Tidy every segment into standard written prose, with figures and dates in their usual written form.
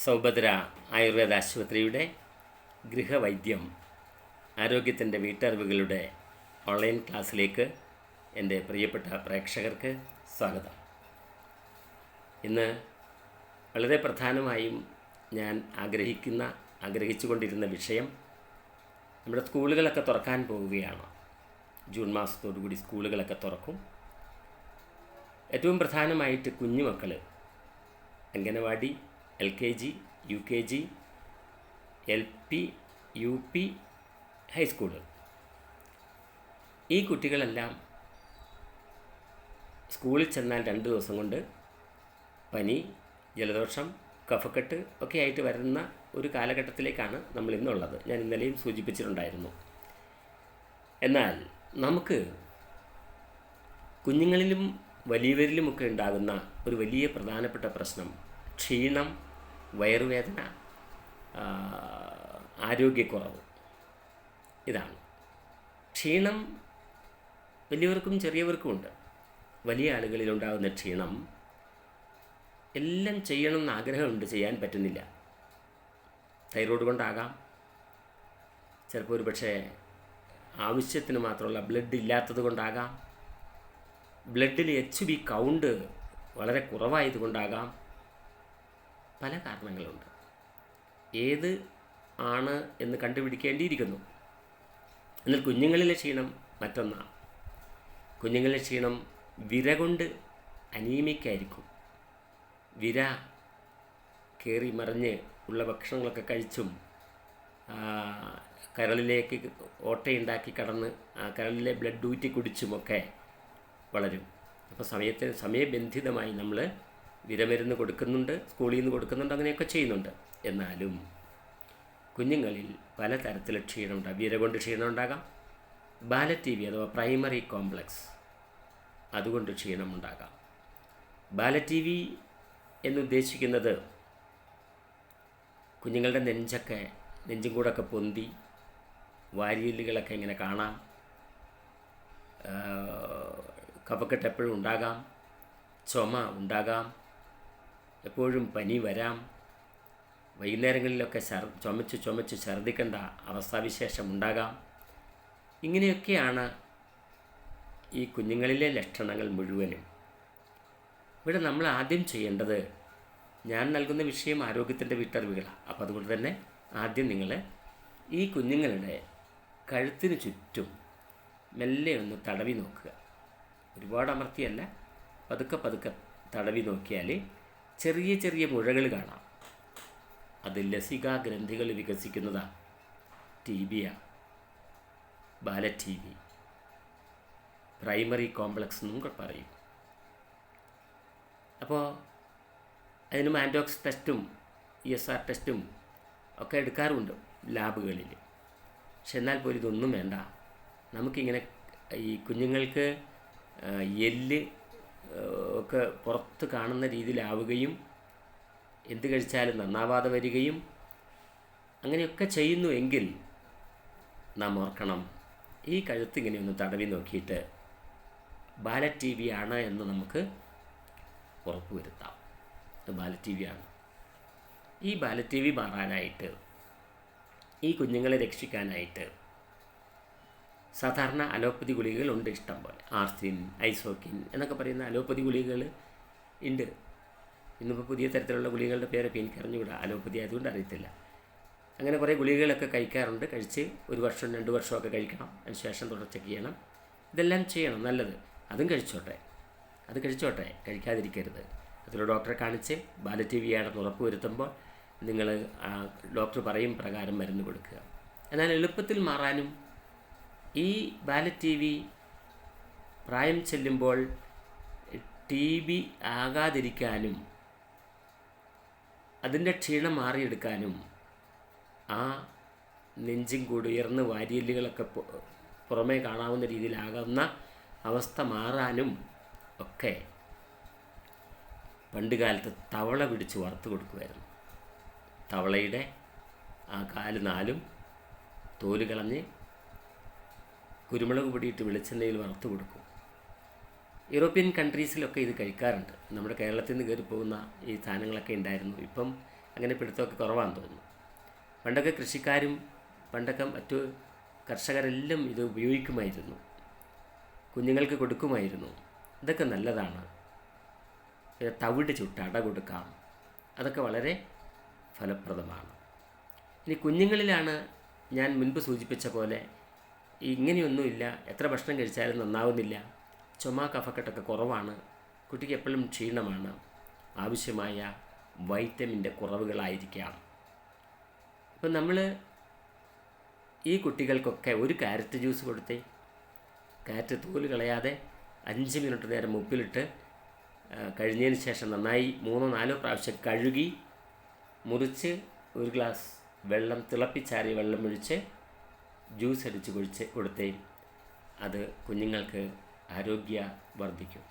സൗഭദ്ര ആയുർവേദ ആശുപത്രിയുടെ ഗൃഹവൈദ്യം ആരോഗ്യത്തിൻ്റെ വീട്ടറിവുകളുടെ ഓൺലൈൻ ക്ലാസ്സിലേക്ക് എൻ്റെ പ്രിയപ്പെട്ട പ്രേക്ഷകർക്ക് സ്വാഗതം. ഇന്ന് വളരെ പ്രധാനമായും ഞാൻ ആഗ്രഹിച്ചുകൊണ്ടിരുന്ന വിഷയം, നമ്മുടെ സ്കൂളുകളൊക്കെ തുറക്കാൻ പോവുകയാണ്. ജൂൺ മാസത്തോടുകൂടി സ്കൂളുകളൊക്കെ തുറക്കും. ഏറ്റവും പ്രധാനമായിട്ട് കുഞ്ഞുമക്കൾ, anganwadi, LKG, UKG, LP, UP, high school, ഈ കുട്ടികളെല്ലാം സ്കൂളിൽ ചെന്നാൽ 2 ദിവസം കൊണ്ട് പനി, ജലദോഷം, കഫക്കെട്ട് ഒക്കെ ആയിട്ട് വരുന്ന ഒരു കാലഘട്ടത്തിലേക്കാണ് നമ്മൾ ഇന്നുള്ളത്. ഞാൻ ഇന്നലെയും സൂചിപ്പിച്ചിട്ടുണ്ടായിരുന്നു. എന്നാൽ നമുക്ക് കുഞ്ഞുങ്ങളിലും വലിയവരിലുമൊക്കെ ഉണ്ടാകുന്ന ഒരു വലിയ പ്രധാനപ്പെട്ട പ്രശ്നം ക്ഷീണം, വയറുവേദന, ആരോഗ്യക്കുറവ്. ഇതാണ്. ക്ഷീണം വലിയവർക്കും ചെറിയവർക്കുമുണ്ട്. വലിയ ആളുകളിലുണ്ടാകുന്ന ക്ഷീണം എല്ലാം ചെയ്യണമെന്ന് ആഗ്രഹമുണ്ട്, ചെയ്യാൻ പറ്റുന്നില്ല. തൈറോയ്ഡ് കൊണ്ടാകാം, ചിലപ്പോൾ ഒരു പക്ഷേ ആവശ്യത്തിന് മാത്രമുള്ള ബ്ലഡ് ഇല്ലാത്തത് കൊണ്ടാകാം, ബ്ലഡിൽ HB കൗണ്ട് വളരെ കുറവായതുകൊണ്ടാകാം. പല കാരണങ്ങളുണ്ട്. ഏത് ആണ് എന്ന് കണ്ടുപിടിക്കേണ്ടിയിരിക്കുന്നു. എന്നാൽ കുഞ്ഞുങ്ങളിലെ ക്ഷീണം മറ്റൊന്നാണ്. കുഞ്ഞുങ്ങളിലെ ക്ഷീണം വിര കൊണ്ട് അനീമിക്കായിരിക്കും. വിര കയറി മറിഞ്ഞ് ഉള്ള ഭക്ഷണങ്ങളൊക്കെ കഴിച്ചും കരളിലേക്ക് ഓട്ടയുണ്ടാക്കി കടന്ന് കരളിലെ ബ്ലഡ് ഊറ്റി കുടിച്ചുമൊക്കെ വളരും. അപ്പോൾ സമയബന്ധിതമായി നമ്മൾ വിരമരുന്ന് കൊടുക്കുന്നുണ്ട്, സ്കൂളിൽ നിന്ന് കൊടുക്കുന്നുണ്ട്, അങ്ങനെയൊക്കെ ചെയ്യുന്നുണ്ട്. എന്നാലും കുഞ്ഞുങ്ങളിൽ പലതരത്തിലുള്ള ക്ഷീണമുണ്ടാകും. വിര കൊണ്ട് ക്ഷീണം ഉണ്ടാകാം. ബാലറ്റീവി അഥവാ പ്രൈമറി കോംപ്ലക്സ്, അതുകൊണ്ട് ക്ഷീണമുണ്ടാകാം. ബാലറ്റീവി എന്നുദ്ദേശിക്കുന്നത് കുഞ്ഞുങ്ങളുടെ നെഞ്ചും കൂടൊക്കെ പൊന്തി വാരിയെല്ലുകളൊക്കെ ഇങ്ങനെ കാണാം. കഫക്കെട്ട് എപ്പോഴും ഉണ്ടാകാം, ചുമ ഉണ്ടാകാം, എപ്പോഴും പനി വരാം, വൈകുന്നേരങ്ങളിലൊക്കെ ചുമച്ച് ഛർദ്ദിക്കേണ്ട അവസ്ഥാവിശേഷം ഉണ്ടാകാം. ഇങ്ങനെയൊക്കെയാണ് ഈ കുഞ്ഞുങ്ങളിലെ ലക്ഷണങ്ങൾ മുഴുവനും. ഇവിടെ നമ്മൾ ആദ്യം ചെയ്യേണ്ടത്, ഞാൻ നൽകുന്ന വിഷയം ആരോഗ്യത്തിൻ്റെ വീട്ടറിവുകളാണ്. അപ്പോൾ അതുകൊണ്ട് തന്നെ ആദ്യം നിങ്ങൾ ഈ കുഞ്ഞുങ്ങളുടെ കഴുത്തിന് ചുറ്റും മെല്ലെ ഒന്ന് തടവി നോക്കുക. ഒരുപാട് അമർത്തിയല്ല, പതുക്കെ തടവി നോക്കിയാൽ ചെറിയ ചെറിയ മുഴകൾ കാണാം. അത് ലസികാ ഗ്രന്ഥികൾ വികസിക്കുന്നതാണ്. TB-യാണ്, ബാലറ്റീവി, പ്രൈമറി കോംപ്ലക്സ് എന്നും പറയും. അപ്പോൾ അതിന് മാൻഡോക്സ് ടെസ്റ്റും ESR ടെസ്റ്റും ഒക്കെ എടുക്കാറുണ്ട് ലാബുകളിൽ. പക്ഷെ എന്നാൽ പോലും ഇതൊന്നും വേണ്ട. നമുക്കിങ്ങനെ ഈ കുഞ്ഞുങ്ങൾക്ക് എല്ല് ഒക്കെ പുറത്ത് കാണുന്ന രീതിയിലാവുകയും എന്ത് കഴിച്ചാലും നന്നാവാതെ വരികയും അങ്ങനെയൊക്കെ ചെയ്യുന്നു എങ്കിൽ നാം ഓർക്കണം, ഈ കഴുത്ത് ഇങ്ങനെ ഒന്ന് തടവി നോക്കിയിട്ട് ബാലറ്റീവി ആണ് എന്ന് നമുക്ക് ഉറപ്പുവരുത്താം. ബാലറ്റീവിയാണ്. ഈ ബാലറ്റീവി മാറാനായിട്ട്, ഈ കുഞ്ഞുങ്ങളെ രക്ഷിക്കാനായിട്ട് സാധാരണ അലോപ്പതി ഗുളികകളുണ്ട് ഇഷ്ടം പോലെ. ആർസിൻ, ഐസോക്കിൻ എന്നൊക്കെ പറയുന്ന അലോപ്പതി ഗുളികകൾ ഉണ്ട്. ഇന്നിപ്പോൾ പുതിയ തരത്തിലുള്ള ഗുളികകളുടെ പേരൊക്കെ എനിക്ക് അറിഞ്ഞുകൂടാ, അലോപ്പതി ആയതുകൊണ്ട് അറിയത്തില്ല. അങ്ങനെ കുറേ ഗുളികകളൊക്കെ കഴിക്കാറുണ്ട്. കഴിച്ച് 1 വർഷം 2 വർഷമൊക്കെ കഴിക്കണം, അതിനുശേഷം തുടർച്ച ചെയ്യണം. ഇതെല്ലാം ചെയ്യണം, നല്ലത്. അതും കഴിച്ചോട്ടെ, കഴിക്കാതിരിക്കരുത്. അതിൽ ഡോക്ടറെ കാണിച്ച് ബാലറ്റീവിയാണെന്ന് ഉറപ്പ് വരുത്തുമ്പോൾ നിങ്ങൾ ഡോക്ടർ പറയും പ്രകാരം മരുന്ന് കൊടുക്കുക. എന്നാൽ എളുപ്പത്തിൽ മാറാനും ഈ ബാലറ്റീവി പ്രായം ചെല്ലുമ്പോൾ TB ആകാതിരിക്കാനും അതിൻ്റെ ക്ഷീണം മാറിയെടുക്കാനും ആ നെഞ്ചും കൂടി ഉയർന്ന് വാരിയെല്ലുകളൊക്കെ പുറമേ കാണാവുന്ന രീതിയിലാകുന്ന അവസ്ഥ മാറാനും ഒക്കെ പണ്ട് കാലത്ത് തവള പിടിച്ച് വറുത്ത് കൊടുക്കുമായിരുന്നു. തവളയുടെ ആ കാല് 4 തോല് കളഞ്ഞ് കുരുമുളക് പൊടിയിട്ട് വെളിച്ചെണ്ണയിൽ വറുത്ത് കൊടുക്കും. യൂറോപ്യൻ കൺട്രീസിലൊക്കെ ഇത് കഴിക്കാറുണ്ട്. നമ്മുടെ കേരളത്തിൽ നിന്ന് കയറി പോകുന്ന ഈ സാധനങ്ങളൊക്കെ ഉണ്ടായിരുന്നു. ഇപ്പം അങ്ങനെ പിടുത്തമൊക്കെ കുറവാണെന്ന് തോന്നുന്നു. പണ്ടൊക്കെ കൃഷിക്കാരും മറ്റു കർഷകരെല്ലാം ഇത് ഉപയോഗിക്കുമായിരുന്നു, കുഞ്ഞുങ്ങൾക്ക് കൊടുക്കുമായിരുന്നു. ഇതൊക്കെ നല്ലതാണ്. തവിട് ചുട്ട് അട കൊടുക്കാം, അതൊക്കെ വളരെ ഫലപ്രദമാണ്. ഇനി കുഞ്ഞുങ്ങളിലാണ് ഞാൻ മുൻപ് സൂചിപ്പിച്ച പോലെ ഇങ്ങനെയൊന്നുമില്ല, എത്ര ഭക്ഷണം കഴിച്ചാലും നന്നാവുന്നില്ല, ചുമ കഫക്കെട്ടൊക്കെ കുറവാണ്, കുട്ടിക്ക് എപ്പോഴും ക്ഷീണമാണ്, ആവശ്യമായ വൈറ്റമിൻ്റെ കുറവുകളായിരിക്കാം. അപ്പം നമ്മൾ ഈ കുട്ടികൾക്കൊക്കെ ഒരു ക്യാരറ്റ് ജ്യൂസ് കൊടുത്തേ. ക്യാരറ്റ് തോല് കളയാതെ 5 മിനിറ്റ് നേരം ഉപ്പിലിട്ട് കഴിഞ്ഞതിന് ശേഷം നന്നായി 3-4 പ്രാവശ്യം കഴുകി മുറിച്ച് ഒരു ഗ്ലാസ് വെള്ളം, തിളപ്പിച്ചാറിയ വെള്ളം ഒഴിച്ച് ജ്യൂസ് അടിച്ച് കൊടുത്തേ. അത് കുഞ്ഞുങ്ങൾക്ക് ആരോഗ്യ വർദ്ധിക്കും.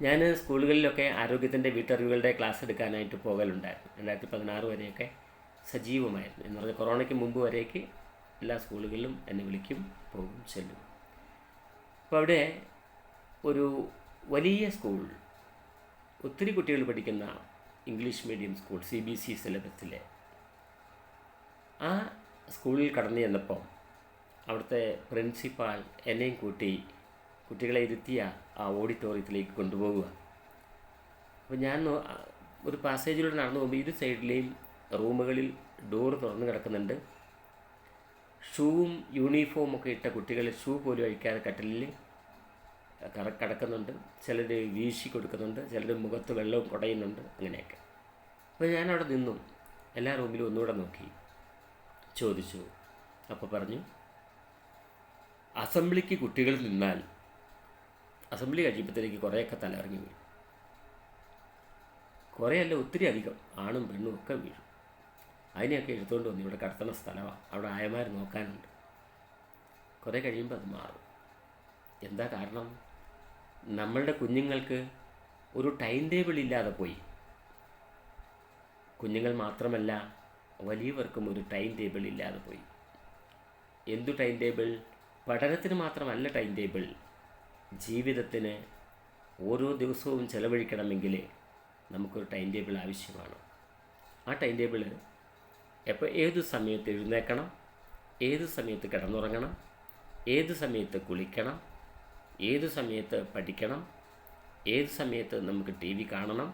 ഞാൻ സ്കൂളുകളിലൊക്കെ ആരോഗ്യത്തിൻ്റെ വീട്ടറിവുകളുടെ ക്ലാസ് എടുക്കാനായിട്ട് പോകലുണ്ടായിരുന്നു. 2016 വരെയൊക്കെ സജീവമായിരുന്നു. എന്ന് പറഞ്ഞാൽ കൊറോണയ്ക്ക് മുമ്പ് വരേക്ക് എല്ലാ സ്കൂളുകളിലും എന്നെ വിളിക്കും, പോകും, ചെല്ലും. അപ്പോൾ അവിടെ ഒരു വലിയ സ്കൂൾ, ഒത്തിരി കുട്ടികൾ പഠിക്കുന്ന ഇംഗ്ലീഷ് മീഡിയം സ്കൂൾ, CBSE സിലബസിലെ ആ സ്കൂളിൽ കടന്നു ചെന്നപ്പോൾ അവിടുത്തെ പ്രിൻസിപ്പാൾ എന്നെയും കൂട്ടി കുട്ടികളെ ഇരുത്തിയ ആ ഓഡിറ്റോറിയത്തിലേക്ക് കൊണ്ടുപോവുക. അപ്പോൾ ഞാൻ ഒരു പാസേജിലൂടെ നടന്നു പോകുമ്പോൾ ഇരു സൈഡിലെയും റൂമുകളിൽ ഡോറ് തുറന്ന് കിടക്കുന്നുണ്ട്. ഷൂവും യൂണിഫോമൊക്കെ ഇട്ട കുട്ടികൾ ഷൂ പോലും അഴിക്കാതെ കട്ടിലിൽ കിടക്കുന്നുണ്ട്. ചിലർ വീശി കൊടുക്കുന്നുണ്ട്, ചിലർ മുഖത്ത് വെള്ളവും കുടയുന്നുണ്ട്, അങ്ങനെയൊക്കെ. അപ്പോൾ ഞാനവിടെ നിന്നു, എല്ലാ റൂമിലും ഒന്നുകൂടെ നോക്കി, ചോദിച്ചു. അപ്പോൾ പറഞ്ഞു, അസംബ്ലിക്ക് കുട്ടികൾ നിന്നാൽ അസംബ്ലി കഴിയുമ്പോഴത്തേക്ക് കുറേയൊക്കെ തലയിറങ്ങി വീഴും. കുറേയല്ല, ഒത്തിരി അധികം ആണും പെണ്ണും ഒക്കെ വീഴും. അതിനെയൊക്കെ എടുത്തുകൊണ്ട് വന്നു ഇവിടെ കടത്തുന്ന സ്ഥലമാണ്, അവിടെ ആയമാർ നോക്കാനുണ്ട്. കുറേ കഴിയുമ്പോൾ അത് മാറും. എന്താ കാരണം? നമ്മളുടെ കുഞ്ഞുങ്ങൾക്ക് ഒരു ടൈം ടേബിൾ ഇല്ലാതെ പോയി. കുഞ്ഞുങ്ങൾ മാത്രമല്ല, വലിയവർക്കും ഒരു ടൈം ടേബിൾ ഇല്ലാതെ പോയി. എന്തു ടൈം ടേബിൾ? പഠനത്തിന് മാത്രമല്ല ടൈം ടേബിൾ, ജീവിതത്തിന് ഓരോ ദിവസവും ചെലവഴിക്കണമെങ്കിൽ നമുക്കൊരു ടൈം ടേബിൾ ആവശ്യമാണ്. ആ ടൈം ടേബിൾ ഏത് സമയത്ത് എഴുന്നേൽക്കണം, ഏത് സമയത്ത് കിടന്നുറങ്ങണം, ഏത് സമയത്ത് കുളിക്കണം, ഏത് സമയത്ത് പഠിക്കണം, ഏത് സമയത്ത് നമുക്ക് TV കാണണം,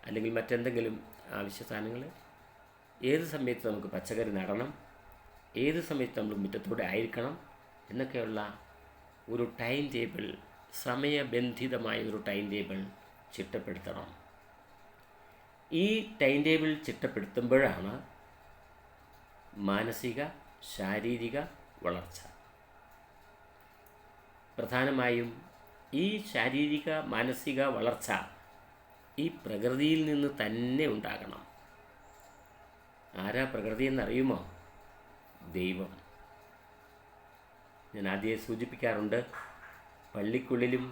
അല്ലെങ്കിൽ മറ്റെന്തെങ്കിലും ആവശ്യ സാധനങ്ങൾ, ഏത് സമയത്ത് നമുക്ക് പച്ചക്കറി നടണം, ഏത് സമയത്ത് നമ്മൾ മുറ്റത്തൂടെ ആയിരിക്കണം എന്നൊക്കെയുള്ള ഒരു ടൈം ടേബിൾ, സമയബന്ധിതമായ ഒരു ടൈം ടേബിൾ ചിട്ടപ്പെടുത്തണം. ഈ ടൈം ടേബിൾ ചിട്ടപ്പെടുത്തുമ്പോഴാണ് മാനസിക ശാരീരിക വളർച്ച. പ്രധാനമായും ഈ ശാരീരിക മാനസിക വളർച്ച ഈ പ്രകൃതിയിൽ നിന്ന് തന്നെ ഉണ്ടാകണം. ആരാ പ്രകൃതി എന്നറിയുമോ? ദൈവം. ഞാൻ ആദ്യമേ സൂചിപ്പിക്കാറുണ്ട്, പള്ളിക്കുള്ളിലും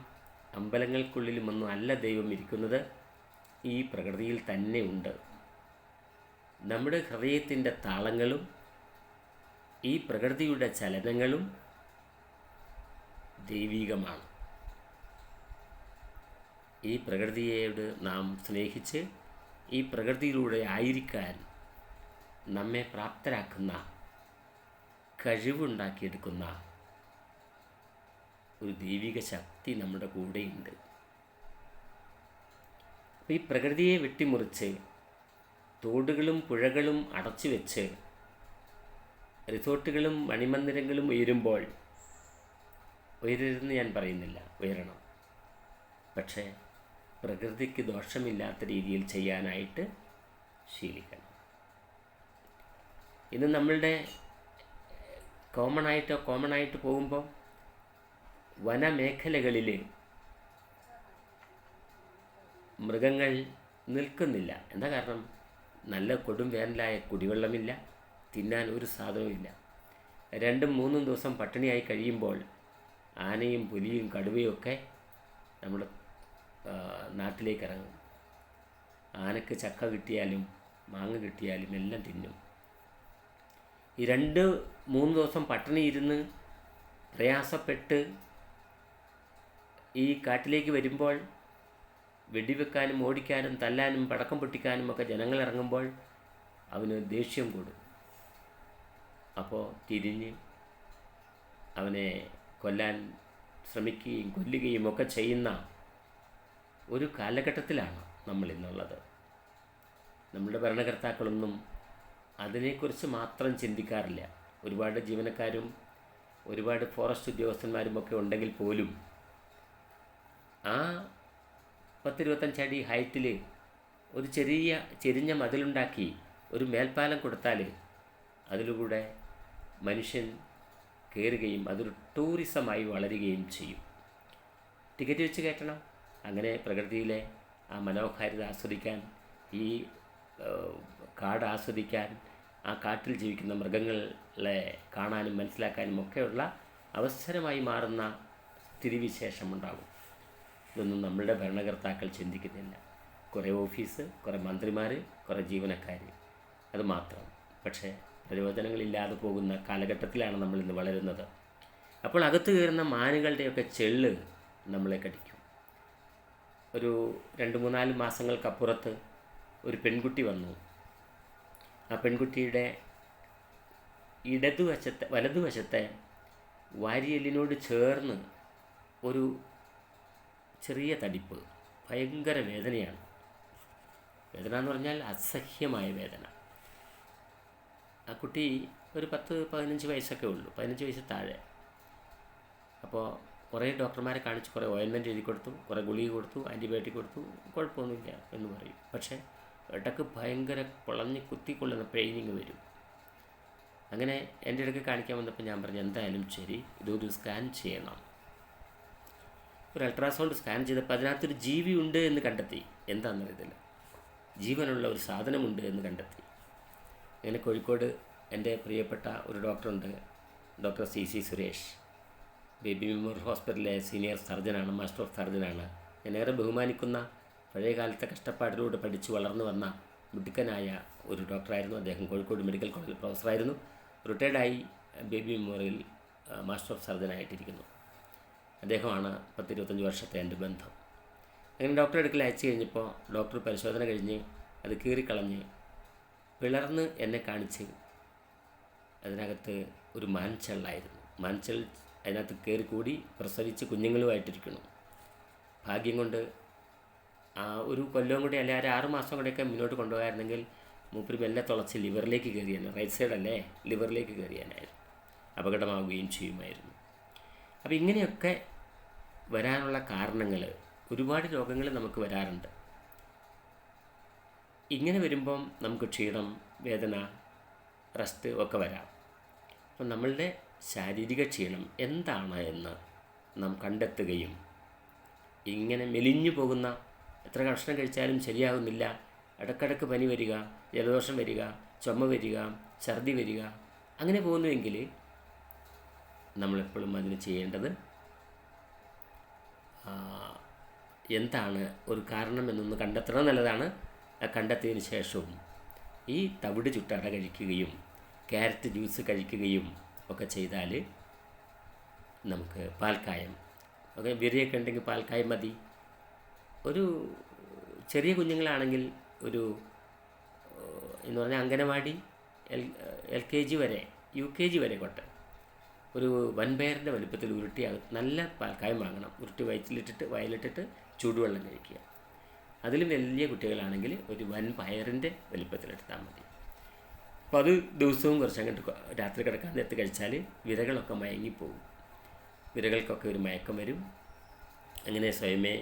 അമ്പലങ്ങൾക്കുള്ളിലുമൊന്നും അല്ല ദൈവം ഇരിക്കുന്നത്, ഈ പ്രകൃതിയിൽ തന്നെ ഉണ്ട്. നമ്മുടെ ഹൃദയത്തിൻ്റെ താളങ്ങളും ഈ പ്രകൃതിയുടെ ചലനങ്ങളും ദൈവികമാണ്. ഈ പ്രകൃതിയോട് നാം സ്നേഹിച്ച് ഈ പ്രകൃതിയിലൂടെ ആയിരിക്കാൻ നമ്മെ പ്രാപ്തരാക്കുന്ന, കഴിവുണ്ടാക്കിയെടുക്കുന്ന ഒരു ദൈവിക ശക്തി നമ്മുടെ കൂടെയുണ്ട്. അപ്പോൾ ഈ പ്രകൃതിയെ വെട്ടിമുറിച്ച് തോടുകളും പുഴകളും അടച്ചു വെച്ച് റിസോർട്ടുകളും മണിമന്ദിരങ്ങളും ഉയരുമ്പോൾ, ഉയരരുതെന്ന് ഞാൻ പറയുന്നില്ല, ഉയരണം. പക്ഷേ പ്രകൃതിക്ക് ദോഷമില്ലാത്ത രീതിയിൽ ചെയ്യാനായിട്ട് ശീലിക്കണം. ഇന്ന് നമ്മളുടെ കോമൺ ആയിട്ട് പോകുമ്പോൾ വനമേഖലകളിൽ മൃഗങ്ങൾ നിൽക്കുന്നില്ല. എന്താ കാരണം? നല്ല കൊടും വേനലായ കുടിവെള്ളമില്ല, തിന്നാൻ ഒരു സാധനവുമില്ല. 2-3 ദിവസം പട്ടിണിയായി കഴിയുമ്പോൾ ആനയും പുലിയും കടുവയും ഒക്കെ നമ്മുടെ നാട്ടിലേക്ക് ഇറങ്ങും. ആനക്ക് ചക്ക കിട്ടിയാലും മാങ്ങ കിട്ടിയാലും എല്ലാം തിന്നും. ഈ 2-3 ദിവസം പട്ടിണി ഇരുന്ന് പ്രയാസപ്പെട്ട് ഈ കാട്ടിലേക്ക് വരുമ്പോൾ വെടിവെക്കാനും ഓടിക്കാനും തല്ലാനും പടക്കം പൊട്ടിക്കാനും ഒക്കെ ജനങ്ങളിറങ്ങുമ്പോൾ അവന് ദേഷ്യം കൂടും. അപ്പോൾ തിരിഞ്ഞ് അവനെ കൊല്ലാൻ ശ്രമിക്കുകയും കൊല്ലുകയും ഒക്കെ ചെയ്യുന്ന ഒരു കാലഘട്ടത്തിലാണ് നമ്മളിന്നുള്ളത്. നമ്മളുടെ ഭരണകർത്താക്കളൊന്നും അതിനെക്കുറിച്ച് മാത്രം ചിന്തിക്കാറില്ല. ഒരുപാട് ജീവനക്കാരും ഒരുപാട് ഫോറസ്റ്റ് ഉദ്യോഗസ്ഥന്മാരുമൊക്കെ ഉണ്ടെങ്കിൽ പോലും ആ 10-25 അടി ഹൈറ്റിൽ ഒരു ചെറിയ ചെരിഞ്ഞ മതിലുണ്ടാക്കി ഒരു മേൽപ്പാലം കൊടുത്താൽ അതിലൂടെ മനുഷ്യൻ കയറുകയും അതൊരു ടൂറിസമായി വളരുകയും ചെയ്യും. ടിക്കറ്റ് വെച്ച് കയറ്റണം. അങ്ങനെ പ്രകൃതിയിലെ ആ മനോഹാരിത ആസ്വദിക്കാൻ, ഈ കാട് ആസ്വദിക്കാൻ, ആ കാട്ടിൽ ജീവിക്കുന്ന മൃഗങ്ങളെ കാണാനും മനസ്സിലാക്കാനും ഒക്കെയുള്ള അവസരമായി മാറുന്ന സ്ഥിതിവിശേഷമുണ്ടാകും. ഇതൊന്നും നമ്മളുടെ ഭരണകർത്താക്കൾ ചിന്തിക്കുന്നില്ല. കുറേ ഓഫീസ്, കുറേ മന്ത്രിമാർ, കുറേ ജീവനക്കാർ, അത് മാത്രം. പക്ഷേ പ്രയോജനങ്ങളില്ലാതെ പോകുന്ന കാലഘട്ടത്തിലാണ് നമ്മളിന്ന് വളരുന്നത്. അപ്പോൾ അകത്ത് കയറുന്ന മാനുകളുടെയൊക്കെ ചെള്ള് നമ്മളെ കടിക്കും. ഒരു 2-3-4 മാസങ്ങൾക്കപ്പുറത്ത് ഒരു പെൺകുട്ടി വന്നു. ആ പെൺകുട്ടിയുടെ വലതുവശത്തെ വാരിയെല്ലിനോട് ചേർന്ന് ഒരു ചെറിയ തടിപ്പ്, ഭയങ്കര വേദനയാണ്. വേദന എന്ന് പറഞ്ഞാൽ അസഹ്യമായ വേദന. ആ കുട്ടി ഒരു 10-15 വയസ്സൊക്കെ ഉള്ളൂ, 15 വയസ്സ് താഴെ. അപ്പോൾ കുറേ ഡോക്ടർമാരെ കാണിച്ച് കുറേ ഓയിൻമെൻറ്റ് എഴുതി കൊടുത്തു, കുറേ ഗുളിക കൊടുത്തു, ആൻറ്റിബയോട്ടിക് കൊടുത്തു, കുഴപ്പമൊന്നുമില്ല എന്ന് പറയും. പക്ഷേ ഇടയ്ക്ക് ഭയങ്കര കുളഞ്ഞ് കുത്തിക്കൊള്ളുന്ന പെയിനിങ് വരും. അങ്ങനെ എൻ്റെ ഇടയ്ക്ക് കാണിക്കാൻ വന്നപ്പോൾ ഞാൻ പറഞ്ഞു, എന്തായാലും ശരി, ഇതൊരു സ്കാൻ ചെയ്യണം. ഒരു അൾട്രാസൗണ്ട് സ്കാൻ ചെയ്തപ്പോൾ അതിനകത്തൊരു ജീവി ഉണ്ട് എന്ന് കണ്ടെത്തി. എന്താണെന്നറിയത്തില്ല, ജീവനുള്ള ഒരു സാധനമുണ്ട് എന്ന് കണ്ടെത്തി. അങ്ങനെ കോഴിക്കോട് എൻ്റെ പ്രിയപ്പെട്ട ഒരു ഡോക്ടറുണ്ട്, doctor CC Suresh. Baby memorial ഹോസ്പിറ്റലിലെ സീനിയർ സർജനാണ്, മാസ്റ്റർ ഓഫ് സർജനാണ്. ഞാനേറെ ബഹുമാനിക്കുന്ന, പഴയ കാലത്തെ കഷ്ടപ്പാടിലൂടെ പഠിച്ച് വളർന്നു വന്ന മിടുക്കനായ ഒരു ഡോക്ടറായിരുന്നു അദ്ദേഹം. കോഴിക്കോട് മെഡിക്കൽ കോളേജിൽ പ്രൊഫസറായിരുന്നു. റിട്ടയർഡായി ബേബി മെമ്മോറിയൽ മാസ്റ്റർ ഓഫ് സർജനായിട്ടിരിക്കുന്നു. അദ്ദേഹമാണ് 10-25 വർഷത്തെ എൻ്റെ ബന്ധം. അങ്ങനെ ഡോക്ടറെ അടുക്കൽ അയച്ചു കഴിഞ്ഞപ്പോൾ ഡോക്ടർ പരിശോധന കഴിഞ്ഞ് അത് കീറിക്കളഞ്ഞ് പിളർന്ന് എന്നെ കാണിച്ച് അതിനകത്ത് ഒരു മാൻചെള്ളായിരുന്നു. മാൻചെൾ അതിനകത്ത് കയറി കൂടി പ്രസവിച്ച് കുഞ്ഞുങ്ങളുമായിട്ടിരിക്കണം. ഭാഗ്യം കൊണ്ട് ഒരു കൊല്ലവും കൂടി അല്ലെ 6 മാസം കൂടെയൊക്കെ മുന്നോട്ട് കൊണ്ടുപോകായിരുന്നെങ്കിൽ മൂപ്പര് മെല്ലെ തുളച്ച് ലിവറിലേക്ക് കയറിയാണ്. റൈറ്റ് സൈഡല്ലേ, ലിവറിലേക്ക് കയറിയാനായിരുന്നു. അപകടമാവുകയും ചെയ്യുമായിരുന്നു. അപ്പോൾ ഇങ്ങനെയൊക്കെ വരാനുള്ള കാരണങ്ങൾ, ഒരുപാട് രോഗങ്ങൾ നമുക്ക് വരാറുണ്ട്. ഇങ്ങനെ വരുമ്പം നമുക്ക് ക്ഷീണം, വേദന, റെസ്റ്റ് ഒക്കെ വരാം. അപ്പം നമ്മളുടെ ശാരീരിക ക്ഷീണം എന്താണ് എന്ന് നാം കണ്ടെത്തുകയും, ഇങ്ങനെ മെലിഞ്ഞു പോകുന്ന, എത്ര ഭക്ഷണം കഴിച്ചാലും ശരിയാകുന്നില്ല, ഇടയ്ക്കിടയ്ക്ക് പനി വരിക, ജലദോഷം വരിക, ചുമ വരിക, ഛർദി വരിക, അങ്ങനെ പോകുന്നുവെങ്കിൽ നമ്മളെപ്പോഴും അതിന് ചെയ്യേണ്ടത് എന്താണ് ഒരു കാരണം എന്നൊന്ന് കണ്ടെത്തണം എന്നുള്ളതാണ്. കണ്ടെത്തിയതിന് ശേഷവും ഈ തവിട് ചുട്ടട കഴിക്കുകയും ക്യാരറ്റ് ജ്യൂസ് കഴിക്കുകയും ഒക്കെ ചെയ്താൽ നമുക്ക് പാൽക്കായം ഒക്കെ, വിരയൊക്കെ ഉണ്ടെങ്കിൽ പാൽക്കായം മതി. ഒരു ചെറിയ കുഞ്ഞുങ്ങളാണെങ്കിൽ ഒരു എന്ന് പറഞ്ഞാൽ അംഗനവാടി LKG വരെ UKG വരെ കൊട്ടെ ഒരു വൻപയറിൻ്റെ വലുപ്പത്തിൽ ഉരുട്ടി നല്ല പാൽക്കായം വാങ്ങണം. ഉരുട്ടി വയലിട്ടിട്ട് ചൂടുവെള്ളം കഴിക്കുക. അതിലും വലിയ കുട്ടികളാണെങ്കിൽ ഒരു വൻപയറിൻ്റെ വലുപ്പത്തിലെടുത്താൽ മതി. അപ്പോൾ അത് ദിവസവും കുറച്ച് അങ്ങോട്ട് രാത്രി കിടക്കാൻ നേരത്ത് കഴിച്ചാൽ വിരകളൊക്കെ മയങ്ങിപ്പോകും. വിരകൾക്കൊക്കെ ഒരു മയക്കം വരും. അങ്ങനെ സ്വയമേ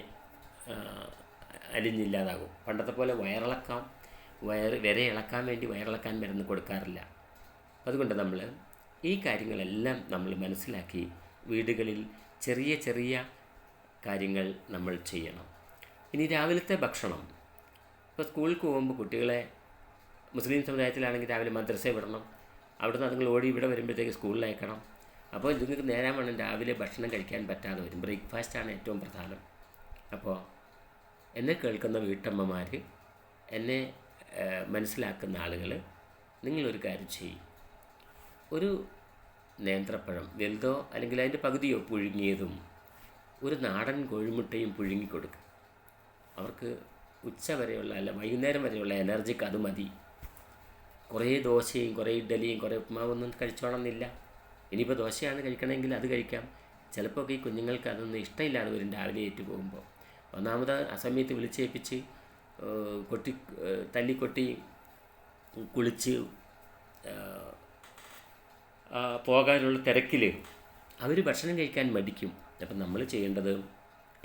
അലിഞ്ഞില്ലാതാകും. പണ്ടത്തെ പോലെ വിര ഇളക്കാൻ വേണ്ടി വയറിളക്കാൻ മരുന്ന് കൊടുക്കാറില്ല. അതുകൊണ്ട് നമ്മൾ ഈ കാര്യങ്ങളെല്ലാം നമ്മൾ മനസ്സിലാക്കി വീടുകളിൽ ചെറിയ ചെറിയ കാര്യങ്ങൾ നമ്മൾ ചെയ്യണം. ഇനി രാവിലത്തെ ഭക്ഷണം, ഇപ്പോൾ സ്കൂളിൽ പോകുമ്പോൾ കുട്ടികളെ മുസ്ലിം സമുദായത്തിലാണെങ്കിൽ രാവിലെ മദ്രസയിൽ വിടണം. അവിടുന്ന് അതുങ്ങൾ ഓടി ഇവിടെ വരുമ്പോഴത്തേക്ക് സ്കൂളിൽ അയക്കണം. അപ്പോൾ ഇതുങ്ങൾക്ക് നേരം വേണം രാവിലെ ഭക്ഷണം കഴിക്കാൻ പറ്റാതെ വരും. ബ്രേക്ക്ഫാസ്റ്റാണ് ഏറ്റവും പ്രധാനം. അപ്പോൾ എന്നെ കേൾക്കുന്ന വീട്ടമ്മമാർ, എന്നെ മനസ്സിലാക്കുന്ന ആളുകൾ, നിങ്ങളൊരു കാര്യം ചെയ്യും. ഒരു നേന്ത്രപ്പഴം വലുതോ അല്ലെങ്കിൽ അതിൻ്റെ പകുതിയോ പുഴുങ്ങിയതും ഒരു നാടൻ കോഴിമുട്ടയും പുഴുങ്ങിക്കൊടുക്കുക. അവർക്ക് ഉച്ച വരെയുള്ള അല്ല വൈകുന്നേരം വരെയുള്ള എനർജിക്ക് അത് മതി. കുറേ ദോശയും കുറേ ഇഡ്ഡലിയും കുറേ ഉപ്മാവൊന്നും കഴിച്ചോണമെന്നില്ല. ഇനിയിപ്പോൾ ദോശയാണ് കഴിക്കണമെങ്കിൽ അത് കഴിക്കാം. ചിലപ്പോൾ ഈ കുഞ്ഞുങ്ങൾക്ക് അതൊന്നും ഇഷ്ടമില്ലാതെ വരും രാവിലെ ഏറ്റു പോകുമ്പോൾ. ഒന്നാമത് ആ സമയത്ത് വിളിച്ചേൽപ്പിച്ച് തല്ലിക്കൊട്ടി കുളിച്ച് പോകാനുള്ള തിരക്കിൽ അവർ ഭക്ഷണം കഴിക്കാൻ മടിക്കും. അപ്പം നമ്മൾ ചെയ്യേണ്ടത്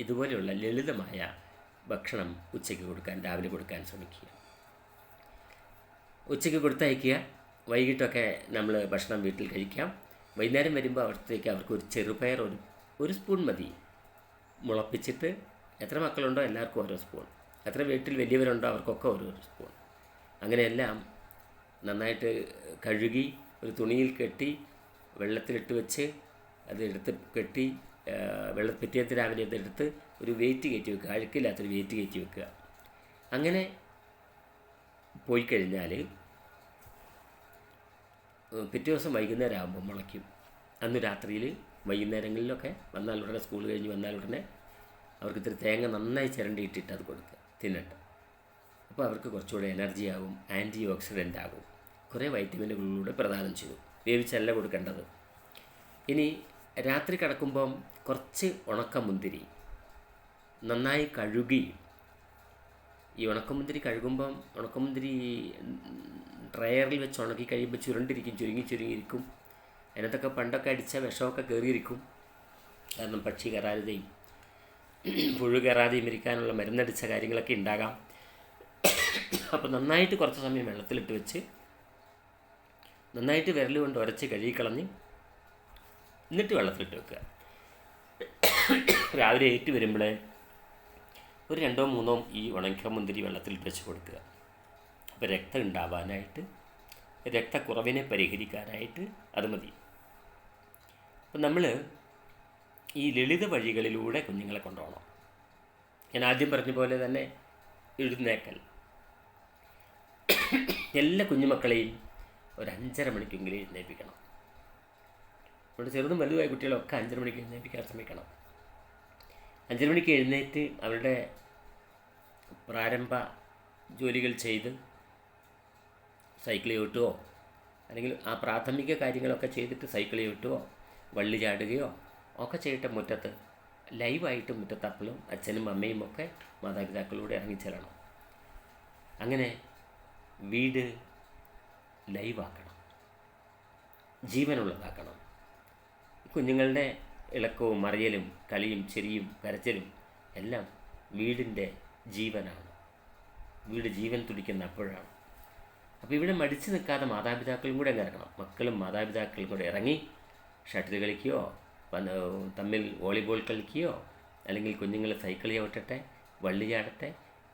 ഇതുപോലെയുള്ള ലളിതമായ ഭക്ഷണം ഉച്ചയ്ക്ക് കൊടുക്കാൻ, രാവിലെ കൊടുക്കാൻ ശ്രമിക്കുക. ഉച്ചയ്ക്ക് കൊടുത്തയക്കുക. വൈകിട്ടൊക്കെ നമ്മൾ ഭക്ഷണം വീട്ടിൽ കഴിക്കാം. വൈകുന്നേരം വരുമ്പോൾ അവിടത്തേക്ക് അവർക്ക് ഒരു ചെറുപയർ ഒരു സ്പൂൺ മതി. മുളപ്പിച്ചിട്ട് എത്ര മക്കളുണ്ടോ എല്ലാവർക്കും ഓരോ സ്പൂൺ, എത്ര വീട്ടിൽ വലിയവരുണ്ടോ അവർക്കൊക്കെ ഓരോ സ്പൂൺ. അങ്ങനെയെല്ലാം നന്നായിട്ട് കഴുകി ഒരു തുണിയിൽ കെട്ടി വെള്ളത്തിലിട്ട് വെച്ച് അതെടുത്ത് കെട്ടി പിറ്റേന്ന് രാവിലെ അതെടുത്ത് ഒരു വെയിറ്റ് കയറ്റി വെക്കുക. അഴുക്കില്ലാത്തൊരു വെയിറ്റ് കയറ്റി വെക്കുക. അങ്ങനെ പോയി കഴിഞ്ഞാൽ പിറ്റേ ദിവസം വൈകുന്നേരം ആകുമ്പോൾ മുളയ്ക്കും. അന്ന് രാത്രിയിൽ വൈകുന്നേരങ്ങളിലൊക്കെ വന്നാൽ ഉടനെ സ്കൂൾ കഴിഞ്ഞ് വന്നാൽ ഉടനെ അവർക്ക് ഇത്തിരി തേങ്ങ നന്നായി ചിരണ്ടിയിട്ടിട്ട് അത് കൊടുക്കുക, തിന്നട്ടെ. അപ്പോൾ അവർക്ക് കുറച്ചുകൂടെ എനർജി ആകും, ആൻറ്റി ഓക്സിഡൻ്റ് ആകും, കുറേ വൈറ്റമിനുകളിലൂടെ പ്രദാനം ചെയ്തു. വേവിച്ചല്ല കൊടുക്കേണ്ടത്. ഇനി രാത്രി കിടക്കുമ്പം കുറച്ച് ഉണക്കമുന്തിരി നന്നായി കഴുകി, ഈ ഉണക്കമുന്തിരി കഴുകുമ്പം ഉണക്കമുന്തിരി ഡ്രയറിൽ വെച്ച് ഉണക്കി കഴിയുമ്പോൾ ചുരുങ്ങിയിരിക്കും. അതിനകത്തൊക്കെ പണ്ടൊക്കെ അടിച്ച വിഷമൊക്കെ കയറിയിരിക്കും. കാരണം പക്ഷി കയറാതെയും പുഴു കയറാതെയും ഇരിക്കാനുള്ള മരുന്നടിച്ച കാര്യങ്ങളൊക്കെ ഉണ്ടാകാം. അപ്പോൾ നന്നായിട്ട് കുറച്ച് സമയം വെള്ളത്തിലിട്ട് വെച്ച് നന്നായിട്ട് വിരൽ കൊണ്ട് ഉരച്ച് കഴുകിക്കളഞ്ഞ് എന്നിട്ട് വെള്ളത്തിലിട്ട് വെക്കുക. രാവിലെ ഏറ്റു വരുമ്പോൾ ഒരു 2-3 ഈ ഉണക്കമുന്തിരി വെള്ളത്തിലിട്ട് വെച്ച് കൊടുക്കുക. അപ്പോൾ രക്തം ഉണ്ടാവാനായിട്ട്, രക്തക്കുറവിനെ പരിഹരിക്കാനായിട്ട് അത് മതി. അപ്പം നമ്മൾ ഈ ലളിത വഴികളിലൂടെ കുഞ്ഞുങ്ങളെ കൊണ്ടുപോകണം. ഞാൻ ആദ്യം പറഞ്ഞ പോലെ തന്നെ എഴുന്നേക്കൽ. എല്ലാ കുഞ്ഞുമക്കളെയും ഒരു 5:30 മണിക്കെങ്കിലും എഴുന്നേൽപ്പിക്കണം. നമ്മുടെ ചെറുതും വലുതുമായ കുട്ടികളൊക്കെ 5:30 മണിക്ക് എഴുന്നേൽപ്പിക്കാൻ ശ്രമിക്കണം. 5:30 മണിക്ക് എഴുന്നേറ്റ് അവരുടെ പ്രാരംഭ ജോലികൾ ചെയ്ത് സൈക്കിൾ ചവിട്ടുകയോ അല്ലെങ്കിൽ ആ പ്രാഥമിക കാര്യങ്ങളൊക്കെ ചെയ്തിട്ട് സൈക്കിൾ ചവിട്ടുകയോ വള്ളി ചാടുകയോ ഒക്കെ ചെയ്തിട്ട് മുറ്റത്ത് ലൈവായിട്ട് മുറ്റത്തപ്പളും അച്ഛനും അമ്മയും ഒക്കെ മാതാപിതാക്കളോട് ഇറങ്ങിച്ചെല്ലണം. അങ്ങനെ വീട് ലൈവാക്കണം, ജീവനുള്ളതാക്കണം. കുഞ്ഞുങ്ങളുടെ ഇളക്കവും മറിയലും കളിയും ചിരിയും കരച്ചിലും എല്ലാം വീടിൻ്റെ ജീവനാണ്. വീട് ജീവൻ തുടിക്കുന്ന അപ്പോഴാണ്. അപ്പോൾ ഇവിടെ മടിച്ചു നിൽക്കാതെ മാതാപിതാക്കളും കൂടെ അങ്ങ് ഇറങ്ങണം. മക്കളും മാതാപിതാക്കളും കൂടെ ഇറങ്ങി ഷട്ടിൽ കളിക്കുകയോ തമ്മിൽ വോളിബോൾ കളിക്കുകയോ അല്ലെങ്കിൽ കുഞ്ഞുങ്ങൾ സൈക്കിൾ ചവിട്ടട്ടെ, വള്ളി ചാടട്ടെ,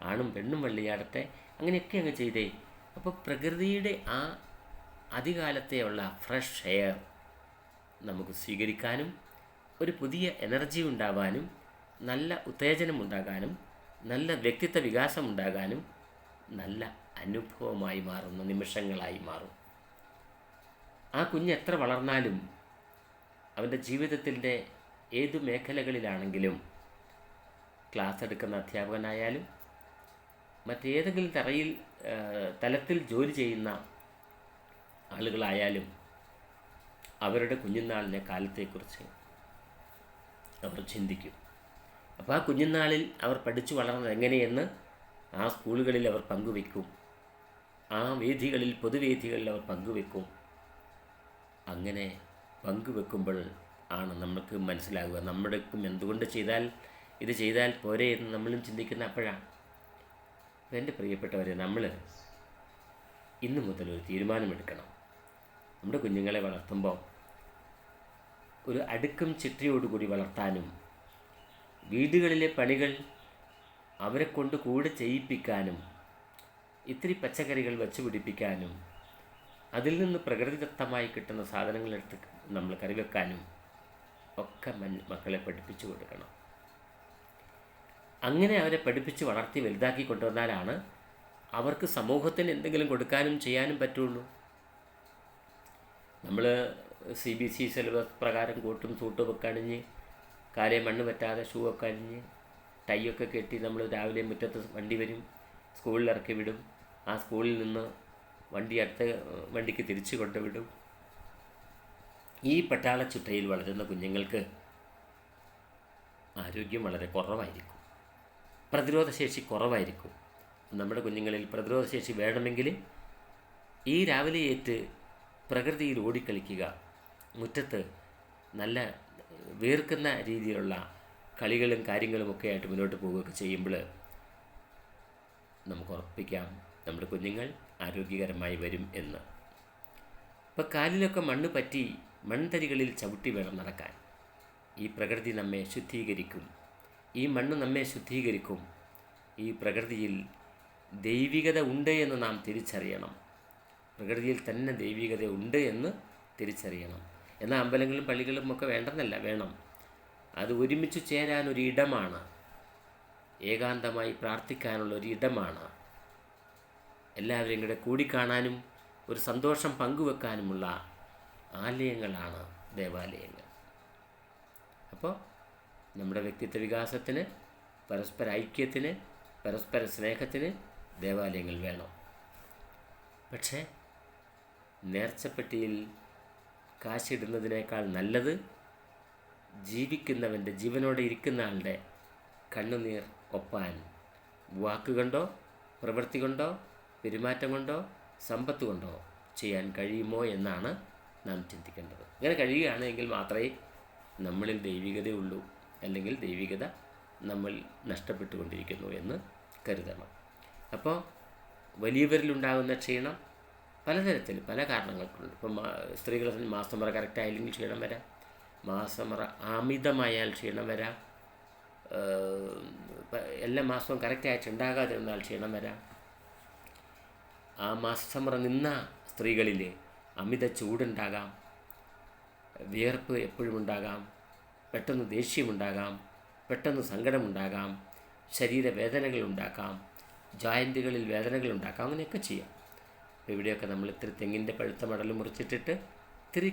ആണും പെണ്ണും വള്ളി ചാടട്ടെ, അങ്ങനെയൊക്കെ അങ്ങ് ചെയ്തേ. അപ്പോൾ പ്രകൃതിയുടെ ആ അതികാലത്തെയുള്ള ഫ്രഷ് എയർ നമുക്ക് സ്വീകരിക്കാനും ഒരു പുതിയ എനർജി ഉണ്ടാവാനും നല്ല ഉത്തേജനം ഉണ്ടാകാനും നല്ല വ്യക്തിത്വ വികാസം ഉണ്ടാകാനും നല്ല അനുഭവമായി മാറുന്ന നിമിഷങ്ങളായി മാറും. ആ കുഞ്ഞ് എത്ര വളർന്നാലും അവൻ്റെ ജീവിതത്തിൻ്റെ ഏതു മേഖലകളിലാണെങ്കിലും ക്ലാസ് എടുക്കുന്ന അധ്യാപകനായാലും മറ്റേതെങ്കിലും തലത്തിൽ ജോലി ചെയ്യുന്ന ആളുകളായാലും അവരുടെ കുഞ്ഞുനാളിലെ കാലത്തെക്കുറിച്ച് അവർ ചിന്തിക്കും. അപ്പോൾ ആ കുഞ്ഞുനാളിൽ അവർ പഠിച്ചു വളർന്നത് എങ്ങനെയെന്ന് ആ സ്കൂളുകളിൽ അവർ പങ്കുവെക്കും, ആ വേദികളിൽ പൊതുവേദികളിൽ അവർ പങ്കുവെക്കും. അങ്ങനെ പങ്കുവെക്കുമ്പോൾ ആണ് നമുക്ക് മനസ്സിലാകുക നമ്മുടെക്കും എന്തുകൊണ്ട് ഇത് ചെയ്താൽ പോരെ എന്ന് നമ്മളും ചിന്തിക്കുന്ന അപ്പോഴാണ്. എൻ്റെ പ്രിയപ്പെട്ടവരെ, നമ്മൾ ഇന്നു മുതൽ ഒരു തീരുമാനമെടുക്കണം. നമ്മുടെ കുഞ്ഞുങ്ങളെ വളർത്തുമ്പോൾ ഒരു അടുക്കും ചിട്ടയോടുകൂടി വളർത്താനും വീടുകളിലെ പണികൾ അവരെ കൊണ്ട് കൂടെ ചെയ്യിപ്പിക്കാനും ഇത്തിരി പച്ചക്കറികൾ വെച്ച് പിടിപ്പിക്കാനും അതിൽ നിന്ന് പ്രകൃതിദത്തമായി കിട്ടുന്ന സാധനങ്ങളെടുത്ത് നമ്മൾ കറിവെക്കാനും ഒക്കെ മക്കളെ പഠിപ്പിച്ചു കൊടുക്കണം. അങ്ങനെ അവരെ പഠിപ്പിച്ച് വളർത്തി വലുതാക്കി കൊണ്ടുവന്നാലാണ് അവർക്ക് സമൂഹത്തിന് എന്തെങ്കിലും കൊടുക്കാനും ചെയ്യാനും പറ്റുള്ളൂ. നമ്മൾ CBSE സിലബസ് പ്രകാരം കോട്ടും സൂട്ടും ഒക്കെ അണിഞ്ഞ് കാലേ മണ്ണ് പറ്റാതെ ഷൂ ഒക്കെ അണിഞ്ഞ് ടൈയൊക്കെ കെട്ടി നമ്മൾ രാവിലെ മുറ്റത്ത് വണ്ടി വരും, സ്കൂളിൽ ഇറക്കി വിടും, ആ സ്കൂളിൽ നിന്ന് വണ്ടി അടുത്ത വണ്ടിക്ക് തിരിച്ചു കൊണ്ടുവിടും. ഈ പട്ടാളച്ചുട്ടയിൽ വളരുന്ന കുഞ്ഞുങ്ങൾക്ക് ആരോഗ്യം വളരെ കുറവായിരിക്കും, പ്രതിരോധശേഷി കുറവായിരിക്കും. നമ്മുടെ കുഞ്ഞുങ്ങളിൽ പ്രതിരോധശേഷി വേണമെങ്കിൽ ഈ രാവിലെ ഏറ്റ് പ്രകൃതിയിൽ ഓടിക്കളിക്കുക, മുറ്റത്ത് നല്ല വീർക്കുന്ന രീതിയിലുള്ള കളികളും കാര്യങ്ങളുമൊക്കെ ആയിട്ട് മുന്നോട്ട് പോവുകയൊക്കെ ചെയ്യുമ്പോൾ നമുക്ക് ഉറപ്പിക്കാം നമ്മുടെ കുഞ്ഞുങ്ങൾ ആരോഗ്യകരമായി വരും എന്ന്. ഇപ്പോൾ കാലിലൊക്കെ മണ്ണ് പറ്റി മൺതരികളിൽ ചവിട്ടി വേണം നടക്കാൻ. ഈ പ്രകൃതി നമ്മെ ശുദ്ധീകരിക്കും, ഈ മണ്ണ് നമ്മെ ശുദ്ധീകരിക്കും. ഈ പ്രകൃതിയിൽ ദൈവികത ഉണ്ട് എന്ന് നാം തിരിച്ചറിയണം. പ്രകൃതിയിൽ തന്നെ ദൈവികത ഉണ്ട് എന്ന് തിരിച്ചറിയണം. എന്നാൽ അമ്പലങ്ങളും പള്ളികളും ഒക്കെ വേണ്ടെന്നല്ല, വേണം. അത് ഒരുമിച്ച് ചേരാനൊരിടമാണ്, ഏകാന്തമായി പ്രാർത്ഥിക്കാനുള്ളൊരിടമാണ്, എല്ലാവരെയും കൂടെ കൂടിക്കാണാനും ഒരു സന്തോഷം പങ്കുവെക്കാനുമുള്ള ആലയങ്ങളാണ് ദേവാലയങ്ങൾ. അപ്പോൾ നമ്മുടെ വ്യക്തിത്വ വികാസത്തിന്, പരസ്പര ഐക്യത്തിന്, പരസ്പര സ്നേഹത്തിന് ദേവാലയങ്ങൾ വേണം. പക്ഷേ നേർച്ചപ്പെട്ടിയിൽ കാശിടുന്നതിനേക്കാൾ നല്ലത് ജീവിക്കുന്നവൻ്റെ, ജീവനോടെ ഇരിക്കുന്ന ആളുടെ കണ്ണുനീർ ഒപ്പാൻ വാക്കുകൊണ്ടോ പ്രവൃത്തി കൊണ്ടോ പെരുമാറ്റം കൊണ്ടോ സമ്പത്ത് കൊണ്ടോ ചെയ്യാൻ കഴിയുമോ എന്നാണ് നാം ചിന്തിക്കേണ്ടത്. അങ്ങനെ കഴിയുകയാണെങ്കിൽ മാത്രമേ നമ്മളിൽ ദൈവികതയുള്ളൂ, അല്ലെങ്കിൽ ദൈവികത നമ്മൾ നഷ്ടപ്പെട്ടുകൊണ്ടിരിക്കുന്നു എന്ന് കരുതണം. അപ്പോൾ വലിയവരിലുണ്ടാകുന്ന ക്ഷീണം പലതരത്തിൽ പല കാരണങ്ങൾക്കുണ്ട്. ഇപ്പം സ്ത്രീകളെ മാസമുറ കറക്റ്റായില്ലെങ്കിൽ ക്ഷീണം വരാം, മാസമുറ അമിതമായാൽ ക്ഷീണം വരാം, എല്ലാ മാസവും കറക്റ്റായിട്ട് ഉണ്ടാകാതിരുന്നാൽ ക്ഷീണം വരാം. ആ മാസമുറ നിന്ന സ്ത്രീകളിൽ അമിത ചൂടുണ്ടാകാം, വിയർപ്പ് എപ്പോഴും ഉണ്ടാകാം, പെട്ടെന്ന് ദേഷ്യമുണ്ടാകാം, പെട്ടെന്ന് സങ്കടമുണ്ടാകാം, ശരീരവേദനകളുണ്ടാക്കാം, ജോയിൻറ്റുകളിൽ വേദനകളുണ്ടാക്കാം, അങ്ങനെയൊക്കെ ചെയ്യാം. അപ്പോൾ ഇവിടെയൊക്കെ നമ്മൾ ഇത്തിരി തെങ്ങിൻ്റെ പഴുത്ത മടൽ മുറിച്ചിട്ടിട്ട് ഇത്തിരി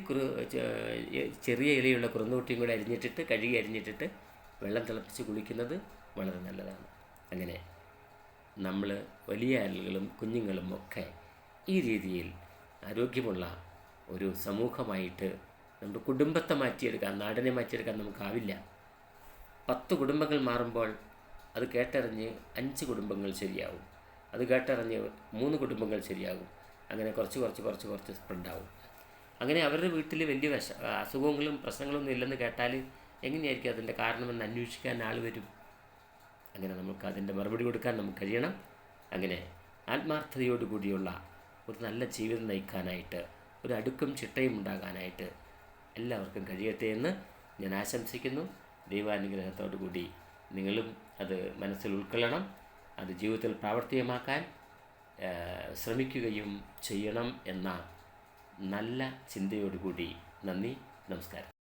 ചെറിയ ഇലയുള്ള കുറുന്തോട്ടിയും കൂടെ അരിഞ്ഞിട്ടിട്ട് കഴുകി അരിഞ്ഞിട്ടിട്ട് വെള്ളം തിളപ്പിച്ച് കുളിക്കുന്നത് വളരെ നല്ലതാണ്. അങ്ങനെ നമ്മൾ വലിയ ആളുകളും കുഞ്ഞുങ്ങളും ഒക്കെ ഈ രീതിയിൽ ആരോഗ്യമുള്ള ഒരു സമൂഹമായിട്ട് നമ്മുടെ കുടുംബത്തെ മാറ്റിയെടുക്കാൻ, നാടിനെ മാറ്റിയെടുക്കാൻ നമുക്കാവില്ല. 10 കുടുംബങ്ങൾ മാറുമ്പോൾ അത് കേട്ടറിഞ്ഞ് 5 കുടുംബങ്ങൾ ശരിയാവും, അത് കേട്ടറിഞ്ഞ് 3 കുടുംബങ്ങൾ ശരിയാകും. അങ്ങനെ കുറച്ച് സ്പ്രെഡാവും. അങ്ങനെ അവരുടെ വീട്ടിൽ വലിയ അസുഖങ്ങളും പ്രശ്നങ്ങളൊന്നും ഇല്ലെന്ന് കേട്ടാൽ എങ്ങനെയായിരിക്കും അതിൻ്റെ കാരണമെന്ന് അന്വേഷിക്കാൻ ആൾ വരും. അങ്ങനെ നമുക്ക് അതിൻ്റെ മറുപടി കൊടുക്കാൻ നമുക്ക് കഴിയണം. അങ്ങനെ ആത്മാർത്ഥതയോടുകൂടിയുള്ള ഒരു നല്ല ജീവിതം നയിക്കാനായിട്ട്, ഒരു അടുക്കും ചിട്ടയും ഉണ്ടാകാനായിട്ട് എല്ലാവർക്കും കഴിയട്ടെ എന്ന് ഞാൻ ആശംസിക്കുന്നു. ദൈവാനുഗ്രഹത്തോടു കൂടി നിങ്ങളും അത് മനസ്സിൽ ഉൾക്കൊള്ളണം, അത് ജീവിതത്തിൽ പ്രാവർത്തികമാക്കാൻ ശ്രമിക്കുകയും ചെയ്യണം എന്ന നല്ല ചിന്തയോടുകൂടി നന്ദി, നമസ്കാരം.